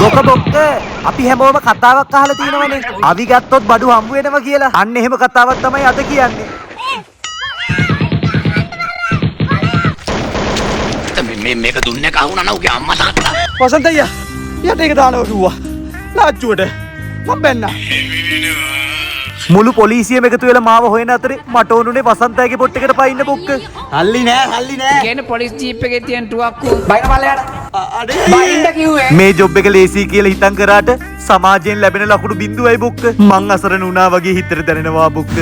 බොක බොක්ක අපි හැමෝම කතාවක් අහලා තියෙනවනේ. අවි ගත්තොත් බඩු හම්බ වෙනවා කියලා. අන්න එහෙම කතාවක් තමයි අද කියන්නේ. මේක දුන්නේ කවුනා නෝගේ අම්මා තාත්තා. වසන්ත අයියා යට එක දානවා කිව්වා. ලාච්චුවට මම බැන්නා. මුළු පොලිසියම එකතු වෙලා මාව හොයන අතරේ මට ඕනුනේ වසන්තයගේ පොට් එකට පයින්න බොක්ක. හල්ලි නෑ. කියන පොලිස් ජීප් එකේ තියෙන ටුවක්කු බයින මල්ලයට. අඩේ බයින්ද කිව්වේ. මේ ජොබ් එක ලේසි කියලා හිතන් කරාට සමාජයෙන් ලැබෙන ලකුණු බිඳුවයි බොක්ක. මං අසරණ වුණා වගේ හිතට දැනෙනවා බොක්ක.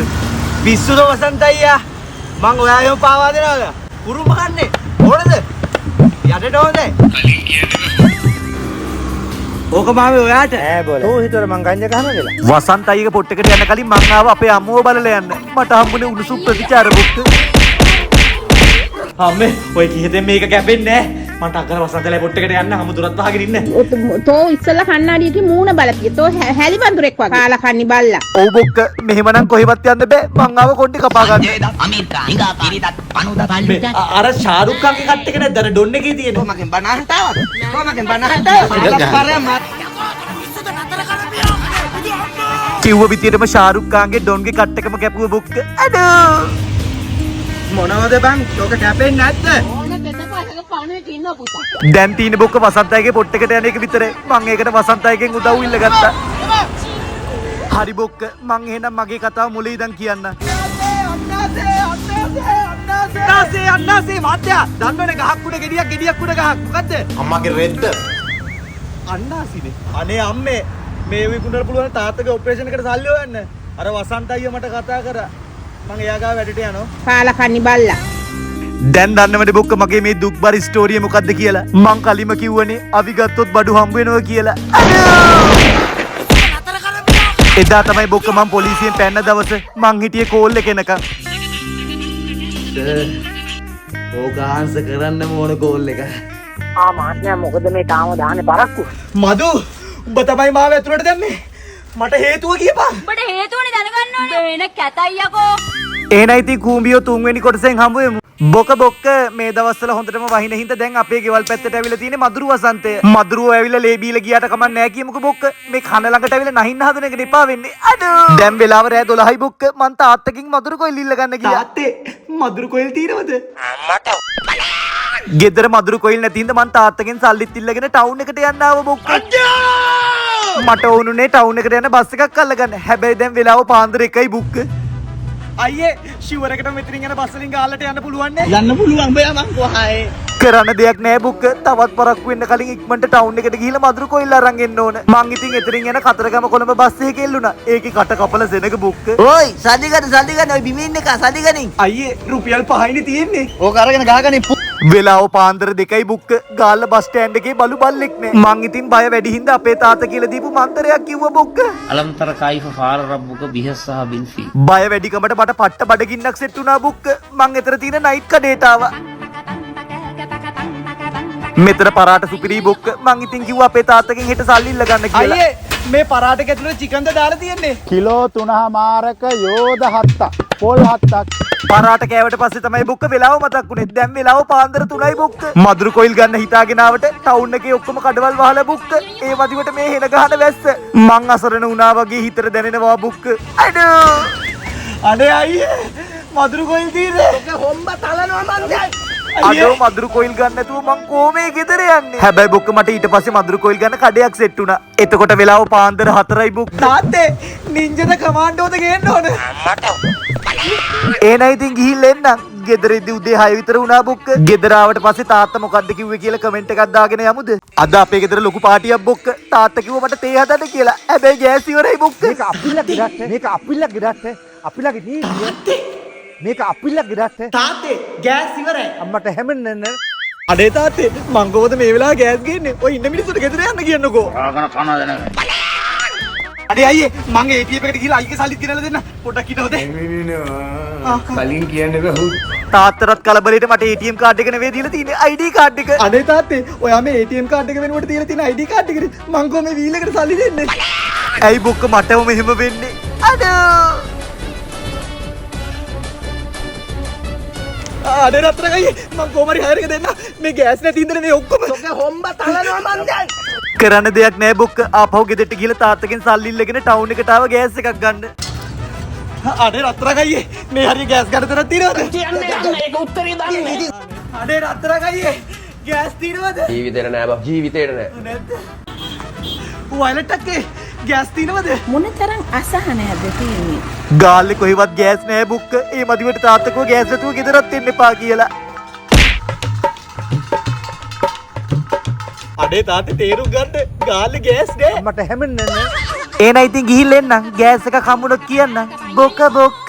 පිස්සුද වසන්ත අයියා. මං ඔයාගෙම පාවා දෙනවද? උරුම කන්නේ. ඕනද? යටට ඕනේ. ඕක මාමේ ඔයාට. ඈ බෝල. තෝ හිතුවර මං ගංජා ගහනවා කියලා. වසන්ත අයියගේ පොට් එකට යන්න කලින් මං ආව අපේ අම්මව බලලා යන්න. මට හම්බුනේ උණුසුම් ප්‍රතිචාර බොක්ක. අම්මේ ඔය කිහිතෙන් මේක කැපෙන්නේ නෑ. මට අක්කර වසන්තලේ පොට් එකට යන්න හැම දුරත් වහගෙන ඉන්න. තෝ ඉස්සලා කන්නාඩියකින් මූණ බලපිය. තෝ හැලි බඳුරෙක් වගේ. කාලා කන්නි බල්ලා. ඔව් බොක්ක මෙහෙමනම් කොහෙවත් යන්න බෑ. මං ආව කොණ්ඩේ කපා ගන්න. අමිතා හිඟා පිරිතත් පණුදා පල්ලුට. අර ෂාරුක් खानගේ කට් එක නැද්ද? අර ඩොන් එකේ තියෙන. මගෙන් බනහට ආවද? මගෙන් බනහට ආවද? කිව්ව විදියටම ෂාරුක් ખાන්ගේ ඩොන්ගේ කට් එකම කැපුව බොක්ක. අඩෝ මොනවද බං? ඔක කැපෙන්නේ නැද්ද? දැන් තියෙන බොක්ක වසන්තයගේ පොට් එකට යන එක විතරයි. මං ඒකට වසන්තයගෙන් උදව් ඉල්ල ගත්තා. හරි බොක්ක මං එහෙනම් මගේ කතාව මුලින් ඉඳන් කියන්න. අන්නාසේ මාත්‍යා දන්නවනේ ගහක් උඩ ගෙඩියක් උඩ ගහක් මොකද්ද? අම්මගේ රෙද්ද. අන්නාසිනේ. අනේ අම්මේ මේ විකුණන්න පුළුවන් තාත්තගේ ඔපරේෂන් එකට සල්ලි හොයන්න. අර වසන්ත අයියා මට කතා කරා. මං එයා ගාව වැඩට යනවා. කාලා කන්නි බල්ලා. දැන් දන්නවනේ බොක්ක මගේ මේ දුක්බර ස්ටෝරිය මොකද්ද කියලා. මං කලින්ම කිව්වනේ අවි ගත්තොත් බඩු හම්බ වෙනවා කියලා. එදා තමයි බොක්ක මං පොලිසියෙන් පැන්න දවස මං හිටියේ කෝල් එක එනකන්. ඕක ආන්සර් කරන්න ඕන කෝල් එක. මාත්‍යා මොකද මේ තාම දාන්නේ පරක්කු? මදු උඹ තමයි මාව ඇතුළට දැම්මේ. මට හේතුව කියපන්. උඹට හේතුවනේ දැනගන්න ඕනේ. වෙන කැතයි යකෝ. එහෙනම් ඉතින් කූඹියෝ තුන්වෙනි කොටසෙන් හම්බ වෙමු. බොක බොක්ක මේ දවස්වල හොඳටම වහින හින්දා දැන් අපේ ගෙවල් පැත්තට ඇවිල්ලා තියෙන්නේ මදුරු වසන්තය. මදුරුව ඇවිල්ලා ලේ බීලා ගියාට කමක් නැහැ කියමුකෝ බොක්ක. මේ කන ළඟට ඇවිල්ලා නහින්න හදන එක දෙපා වෙන්නේ. අඩෝ. දැන් වෙලාව රෑ 12යි බොක්ක. මං තාත්තකින් මදුරු කොයිල් ඉල්ල ගන්න ගියා. තාත්තේ මදුරු කොයිල් තියෙනවද? ගෙදර මදුරු කොයිල් නැති හින්දා මං තාත්තගෙන් සල්ලිත් ඉල්ලගෙන ටවුන් එකට යන්න ආව බොක්ක. මට ඕනුනේ ටවුන් එකට යන බස් එකක් අල්ලගන්න. හැබැයි දැන් වෙලාව පාන්දර 1යි බුක්ක. අයියේ ෂුවර් එකට මෙතනින් යන බස් වලින් ගාල්ලට යන්න පුළුවන් නේ? යන්න පුළුවන් බෑ මං කොහායේ. කරන්න දෙයක් නෑ බුක්ක. තවත් පරක්කු වෙන්න කලින් ඉක්මනට ටවුන් එකට ගිහිල්ලා මදුරු කොයිල් අරන් එන්න ඕන. මං ඉතින් එතනින් යන කතරගම කොළඹ බස් එකේ එල්ලුණා. ඒකේ කට කපල සෙනග බුක්ක. ඕයි සල්ලි ගන්න ඔය බිමින් එක සල්ලි ගනින්. අයියේ රුපියල් 5යිනේ තියෙන්නේ. ඕක අරගෙන ගහගනින්. වෙලාව පාන්දර 2යි බුක්ක. ගාල්ල බස් ස්ටෑන්ඩ් එකේ බලු බල්ලෙක් නෑ. මං ඉතින් බය වැඩි හින්දා අපේ තාත්තා කියලා දීපු මන්තරයක් කිව්වා බුක්ක. අලම්තර කායිෆ ෆාර රබ්බුක බිහස් සහ බිල්ෆි. බය වැඩිකමට මට පට්ට බඩගින්නක් සෙට් වුණා බුක්ක. මං එතන තියෙන නයිට් කඩේට ආවා. මෙතන පරාට සුපිරි බුක්ක. මං ඉතින් කිව්වා අපේ තාත්තගෙන් හෙට සල්ලි ඉල්ල ගන්න කියලා. අයියේ මේ පරාටක ඇතුළේ චිකන්ද දාලා තියෙන්නේ. කිලෝ 3මාරක යෝධ 7ක්. පොල් 7ක්. පරාට කෑවට පස්සේ තමයි බුක්ක වෙලාව මතක් වුනේ. දැන් වෙලාව පාන්දර 3යි බුක්ක. මදුරු කොයිල් ගන්න හිතාගෙන ආවට ටවුන් එකේ ඔක්කොම කඩවල් වහලා බුක්ක. ඒ වදිවට මේ හෙන ගහන වැස්ස. මං අසරණ වුණා වගේ හිතට දැනෙනවා බුක්ක. අඩෝ. අනේ අයියේ මදුරු කොයිල් තියෙන්නේ. ඔක හොම්බ තලනවා මන්දයි. අඩෝ මදුරු කොයිල් ගන්න නැතුව මං කොහොමේ ගෙදර යන්නේ? හැබැයි බුක්ක මට ඊට පස්සේ මදුරු කොයිල් ගන්න කඩයක් සෙට් වුණා. එතකොට වෙලාව පාන්දර 4යි බුක්ක. තාත්තේ නින්ජද කමාන්ඩෝද ගේන්න ඕන. එහෙනම් ඉතින් ගිහිල්ලා එන්නම්. ගෙදර ඉදි උදේ 6 විතර වුණා බුක්ක. ගෙදර ආවට පස්සේ තාත්තා මොකද්ද කිව්වේ කියලා කමෙන්ට් එකක් දාගෙන යමුද? අද අපේ ගෙදර ලොකු පාටියක් බොක්ක. තාත්තා කිව්වා මට තේ හදන්න කියලා. හැබැයි ගෑස් ඉවරයි බුක්ක. මේක අපිලා ගිරත්. අපිලාගේ නීතිය. මේක අපිලා ගිරත්. තාත්තේ ගෑස් ඉවරයි. අම්මට හැමෙන්න අනේ තාත්තේ මං කොහොමද මේ වෙලාව ගෑස් ගේන්නේ? ඔය ඉන්න මිනිස්සුන්ට ගෙදර යන්න කියන්නකෝ. ආගන කන දෙන. අනේ අයියේ මං ATM එකට ගිහලා අයිගේ සල්ලිත් ගෙනල්ලා දෙන්න. පොඩ්ඩක් හිටවද? කලින් කියන්නේ බහු. තාත්තටත් කලබලෙට මට ATM කාඩ් එක නෙවෙයි දීලා තියෙන්නේ ID කාඩ් එක. අනේ තාත්තේ ඔයා මේ ATM කාඩ් එක වෙනුවට තියලා තියෙන ID කාඩ් එකනේ මං කොහොම මේ වීල් එකට සල්ලි දෙන්නේ? ඇයි බුක්ක මටම මෙහෙම වෙන්නේ? අඩෝ. අනේ රත්තරන් අයියේ මං කොහමරි හයර් එක දෙන්න මේ ගෑස් නැති ඉඳලා මේ ඔක්කොම ඔගේ හොම්බ තලනවා මන් දැන්. කරන්න දෙයක් නෑ බොක්ක ආපහු ගෙදරට ගිහලා තාත්තගෙන් සල්ලි ඉල්ලගෙන ටවුන් එකට ආව ගෑස් එකක් ගන්න. අනේ රත්තරන් අයියේ මේ හරිය ගෑස් ගන්න තැනක් තියෙනවද? කියන්නේ මේක උත්තරේ දන්නේ. අනේ රත්තරන් අයියේ ගෑස් තියෙනවද? ජීවිතේට නෑ බා ජීවිතේට නෑ. නැද්ද? වයලට් එකේ ගෑස් තියෙනවද? මොන තරම් අසහනයක්ද තියෙන්නේ. ගාල්ලේ කොහෙවත් ගෑස් නෑ බොක්ක. ඒ මදිවට තාත්තකෝ ගෑස් නැතුව ගෙදරත් එන්න එපා කියලා. අනේ තාත්තේ තේරුම් ගන්න ගාල්ලේ ගෑස් නෑ. මට හැමෙන්නේ නැහැ. එහෙනම් ඉතින් ගිහිල්ලා එන්නම් ගෑස් එකක් හම්බුනොත් කියන්න. බොක බොක්ක